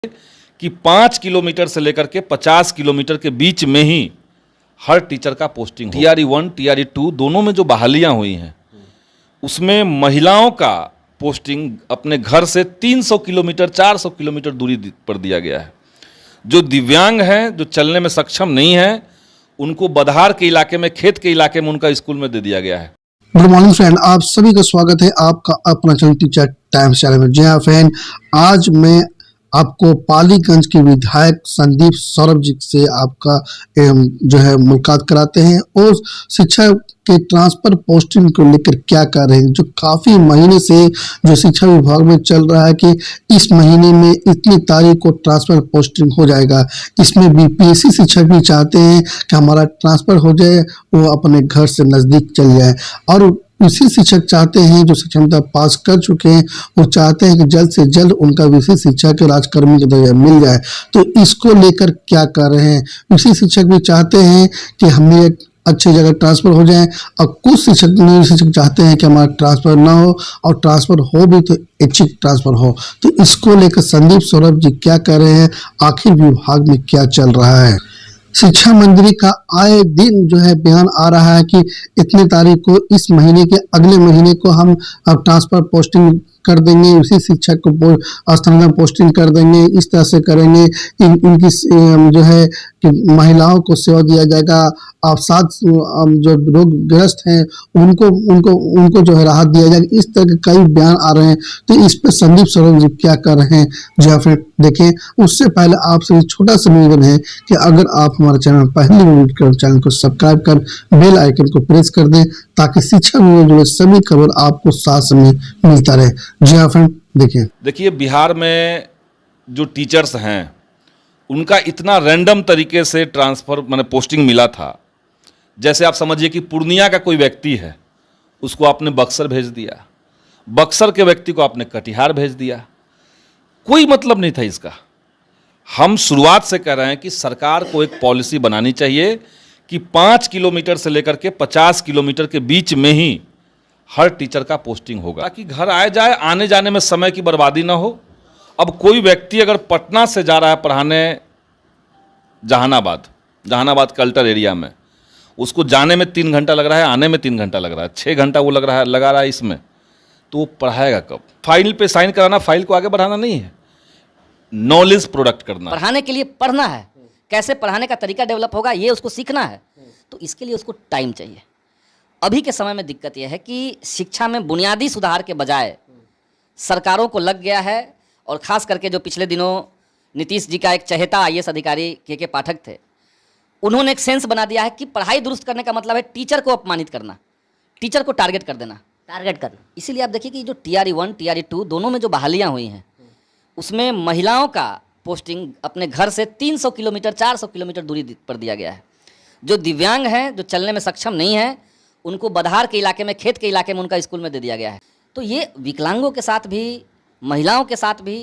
कि 5 किलोमीटर से लेकर के 50 किलोमीटर के बीच में ही हर टीचर का पोस्टिंग हो। TRE 1 TRE 2 दोनों में जो बहालियां हुई हैं उसमें महिलाओं का पोस्टिंग अपने घर से 300 किलोमीटर 400 किलोमीटर दूरी पर दिया गया है। जो दिव्यांग हैं, जो चलने में सक्षम नहीं हैं, उनको बधार के इलाके में, खेत के इलाके में उनका स्कूल में दे दिया गया है। गुड मॉर्निंग फ्रेंड, आप सभी का स्वागत है आपका अपना चैनल टीचर टाइम्स चैनल में। जी हाँ फ्रेंड, आज मैं आपको पालीगंज के विधायक संदीप सौरभ जी से आपका जो है मुलाकात कराते हैं और शिक्षा के ट्रांसफर पोस्टिंग को लेकर क्या कर रहे हैं। जो काफी महीने से जो शिक्षा विभाग में चल रहा है कि इस महीने में इतनी तारीख को ट्रांसफर पोस्टिंग हो जाएगा। इसमें बीपीएससी शिक्षक भी चाहते हैं कि हमारा ट्रांसफर हो जाए, वो अपने घर से नजदीक चल जाए, और उसी शिक्षक चाहते हैं जो शिक्षकता पास कर चुके हैं, वो चाहते हैं कि जल्द से जल्द उनका विशेष शिक्षक राजकर्मी का दर्जा मिल जाए। तो इसको लेकर क्या कर रहे हैं। उसी शिक्षक भी चाहते हैं कि हमें एक अच्छी जगह ट्रांसफर हो जाए, और कुछ शिक्षक चाहते हैं कि हमारा ट्रांसफर ना हो, और ट्रांसफर हो भी तो ऐच्छिक ट्रांसफर हो। तो इसको लेकर संदीप सौरभ जी क्या कर रहे हैं, आखिर विभाग में क्या चल रहा है। शिक्षा मंत्री का आए दिन जो है बयान आ रहा है कि इतने तारीख को, इस महीने के अगले महीने को हम अब ट्रांसफर पोस्टिंग कर देंगे, उसी शिक्षक को स्थानांतरण पोस्टिंग कर देंगे, इस तरह से करेंगे। इनकी जो है कि महिलाओं को सेवा दिया जाएगा, आप साथ जो रोगग्रस्त हैं उनको उनको उनको जो है राहत दिया जाएगा। इस तरह के कई बयान आ रहे हैं। तो इस पर संदीप सौरभ जी क्या कर रहे हैं, जो फिर देखें। उससे पहले आपसे छोटा सा निवेदन है कि अगर आप हमारे चैनल पहली विजिट कर चैनल को सब्सक्राइब कर बेल आइकन को प्रेस कर दें, ताकि शिक्षा में जुड़े सभी खबर आपको साथ समय मिलता रहे। जी हाँ फ्रेंड, देखिए बिहार में जो टीचर्स हैं उनका इतना रैंडम तरीके से ट्रांसफर माने पोस्टिंग मिला था। जैसे आप समझिए कि पूर्णिया का कोई व्यक्ति है, उसको आपने बक्सर भेज दिया, बक्सर के व्यक्ति को आपने कटिहार भेज दिया। कोई मतलब नहीं था इसका। हम शुरुआत से कह रहे हैं कि सरकार को एक पॉलिसी बनानी चाहिए कि 5 किलोमीटर से लेकर के 50 किलोमीटर के बीच में ही हर टीचर का पोस्टिंग होगा, ताकि घर आए जाए, आने जाने में समय की बर्बादी ना हो। अब कोई व्यक्ति अगर पटना से जा रहा है पढ़ाने जहानाबाद कल्टर एरिया में, उसको जाने में 3 घंटा लग रहा है, आने में 3 घंटा लग रहा है, 6 घंटा वो लगा रहा है इसमें, तो वो पढ़ाएगा कब। फाइल पे साइन कराना, फाइल को आगे बढ़ाना नहीं है, नॉलेज प्रोडक्ट करना। पढ़ाने के लिए पढ़ना है, कैसे पढ़ाने का तरीका डेवलप होगा ये उसको सीखना है। तो इसके लिए उसको टाइम चाहिए। अभी के समय में दिक्कत यह है कि शिक्षा में बुनियादी सुधार के बजाय सरकारों को लग गया है, और ख़ास करके जो पिछले दिनों नीतीश जी का एक चहेता IAS अधिकारी के पाठक थे, उन्होंने एक सेंस बना दिया है कि पढ़ाई दुरुस्त करने का मतलब है टीचर को अपमानित करना, टीचर को टारगेट कर देना, इसीलिए आप देखिए कि जो TRE 1 TRE 2 दोनों में जो बहालियाँ हुई हैं उसमें महिलाओं का पोस्टिंग अपने घर से 300 किलोमीटर 400 किलोमीटर दूरी पर दिया गया है। जो दिव्यांग हैं, जो चलने में सक्षम नहीं हैं, उनको बधार के इलाके में, खेत के इलाके में उनका स्कूल में दे दिया गया है। तो ये विकलांगों के साथ भी, महिलाओं के साथ भी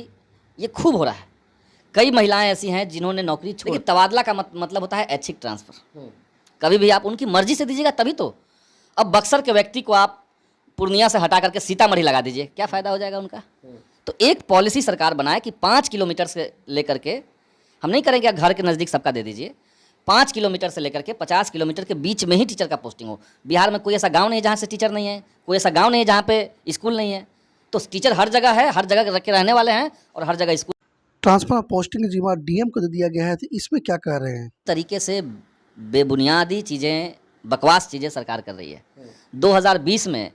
ये खूब हो रहा है। कई महिलाएं ऐसी हैं जिन्होंने नौकरी छोड़ी। तबादला का मतलब होता है ऐच्छिक ट्रांसफ़र। कभी भी आप उनकी मर्जी से दीजिएगा तभी तो। अब बक्सर के व्यक्ति को आप पूर्णिया से हटा करके सीतामढ़ी लगा दीजिए, क्या फ़ायदा हो जाएगा उनका। तो एक पॉलिसी सरकार बनाए कि 5 किलोमीटर से लेकर के, हम नहीं करेंगे घर के नज़दीक सबका दे दीजिए, 5 किलोमीटर से लेकर के 50 किलोमीटर के बीच में ही टीचर का पोस्टिंग हो। बिहार में कोई ऐसा गांव नहीं है जहाँ से टीचर नहीं है, कोई ऐसा गांव नहीं है जहाँ पे स्कूल नहीं है। तो टीचर हर जगह है, हर जगह के रहने वाले हैं, और हर जगह स्कूल। ट्रांसफर पोस्टिंग जिम्मा DM को दे दिया गया है, तो इसमें क्या कर रहे हैं। तरीके से बेबुनियादी चीज़ें, बकवास चीज़ें सरकार कर रही है। 2020 में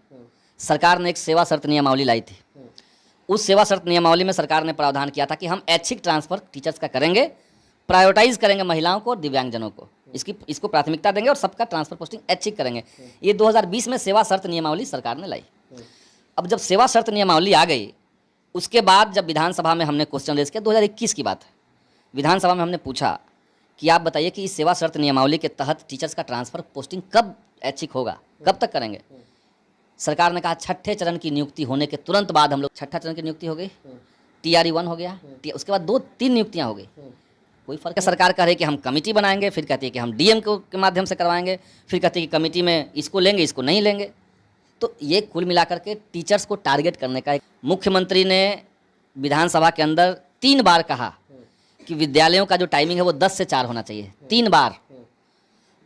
सरकार ने एक सेवा शर्त नियमावली लाई थी। उस सेवा शर्त नियमावली में सरकार ने प्रावधान किया था कि हम ऐच्छिक ट्रांसफ़र टीचर्स का करेंगे, प्रायोरिटाइज करेंगे महिलाओं को और दिव्यांगजनों को, इसको प्राथमिकता देंगे और सबका ट्रांसफ़र पोस्टिंग ऐच्छिक करेंगे। ये 2020 में सेवा शर्त नियमावली सरकार ने लाई। अब जब सेवा शर्त नियमावली आ गई, उसके बाद जब विधानसभा में हमने क्वेश्चन रेज किया, 2021 की बात है, विधानसभा में हमने पूछा कि आप बताइए कि इस सेवा शर्त नियमावली के तहत टीचर्स का ट्रांसफ़र पोस्टिंग कब ऐच्छिक होगा, कब तक करेंगे। सरकार ने कहा 6ठे चरण की नियुक्ति होने के तुरंत बाद हम लोग, 6ठा चरण की नियुक्ति हो गई, TRE 1 हो गया, उसके बाद 2-3 नियुक्तियाँ हो गई। कोई फर्क है। सरकार कह रही है कि हम कमेटी बनाएंगे, फिर कहती है कि हम DM के माध्यम से करवाएंगे, फिर कहती है कि कमेटी में इसको लेंगे, इसको नहीं लेंगे। तो ये कुल मिलाकर के टीचर्स को टारगेट करने का। मुख्यमंत्री ने विधानसभा के अंदर 3 बार कहा कि विद्यालयों का जो टाइमिंग है वो 10 से 4 होना चाहिए, 3 बार।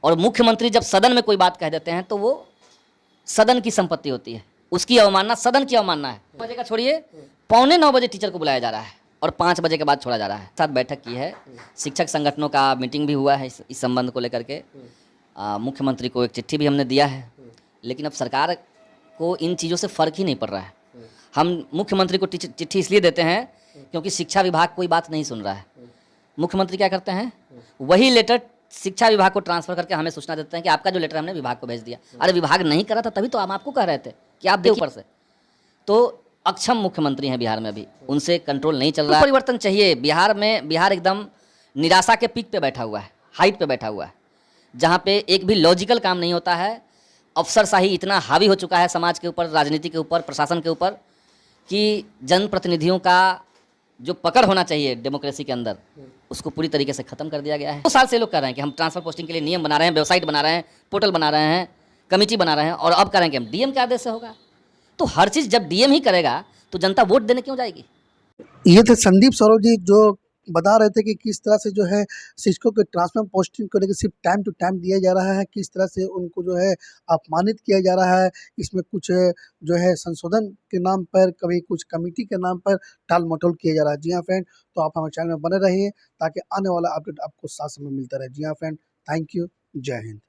और मुख्यमंत्री जब सदन में कोई बात कह देते हैं तो वो सदन की संपत्ति होती है, उसकी अवमानना सदन की अवमानना है। 9 बजे का छोड़िए, 8:45 बजे टीचर को बुलाया जा रहा है और 5 बजे के बाद छोड़ा जा रहा है। साथ बैठक की है, शिक्षक संगठनों का मीटिंग भी हुआ है इस संबंध को लेकर के। मुख्यमंत्री को एक चिट्ठी भी हमने दिया है, लेकिन अब सरकार को इन चीज़ों से फ़र्क ही नहीं पड़ रहा है। हम मुख्यमंत्री को चिट्ठी इसलिए देते हैं क्योंकि शिक्षा विभाग कोई बात नहीं सुन रहा है। मुख्यमंत्री क्या करते हैं, वही लेटर शिक्षा विभाग को ट्रांसफर करके हमें सूचना देते हैं कि आपका जो लेटर हमने विभाग को भेज दिया। अरे विभाग नहीं करा था तभी तो हम आपको कह रहे थे कि आप देखिए ऊपर से। तो अक्षम मुख्यमंत्री हैं बिहार में, अभी उनसे कंट्रोल नहीं चल रहा है। परिवर्तन चाहिए बिहार में। बिहार एकदम निराशा के पीक पे बैठा हुआ है, हाइट पे बैठा हुआ है, जहाँ पे एक भी लॉजिकल काम नहीं होता है। अफसरशाही इतना हावी हो चुका है समाज के ऊपर, राजनीति के ऊपर, प्रशासन के ऊपर, कि जनप्रतिनिधियों का जो पकड़ होना चाहिए डेमोक्रेसी के अंदर, उसको पूरी तरीके से खत्म कर दिया गया है। 2 साल से लोग कह रहे हैं कि हम ट्रांसफर पोस्टिंग के लिए नियम बना रहे हैं, वेबसाइट बना रहे हैं, पोर्टल बना रहे हैं, कमेटी बना रहे हैं, और अब कह रहे हैं कि हम डीएम के आदेश से होगा। तो हर चीज़ जब डीएम ही करेगा तो जनता वोट देने क्यों जाएगी? ये थे संदीप सौरभ जी, जो बता रहे थे कि किस तरह से जो है शिक्षकों के ट्रांसफर पोस्टिंग को लेकर सिर्फ टाइम टू टाइम दिया जा रहा है, किस तरह से उनको जो है अपमानित किया जा रहा है। इसमें कुछ जो है संशोधन के नाम पर, कभी कुछ कमेटी के नाम पर टाल मटोल किया जा रहा है। जी हाँ फ्रेंड, तो आप हमारे चैनल में बने रहिए ताकि आने वाला अपडेट आपको साथ समय मिलता रहे। जी हाँ फ्रेंड, थैंक यू, जय हिंद।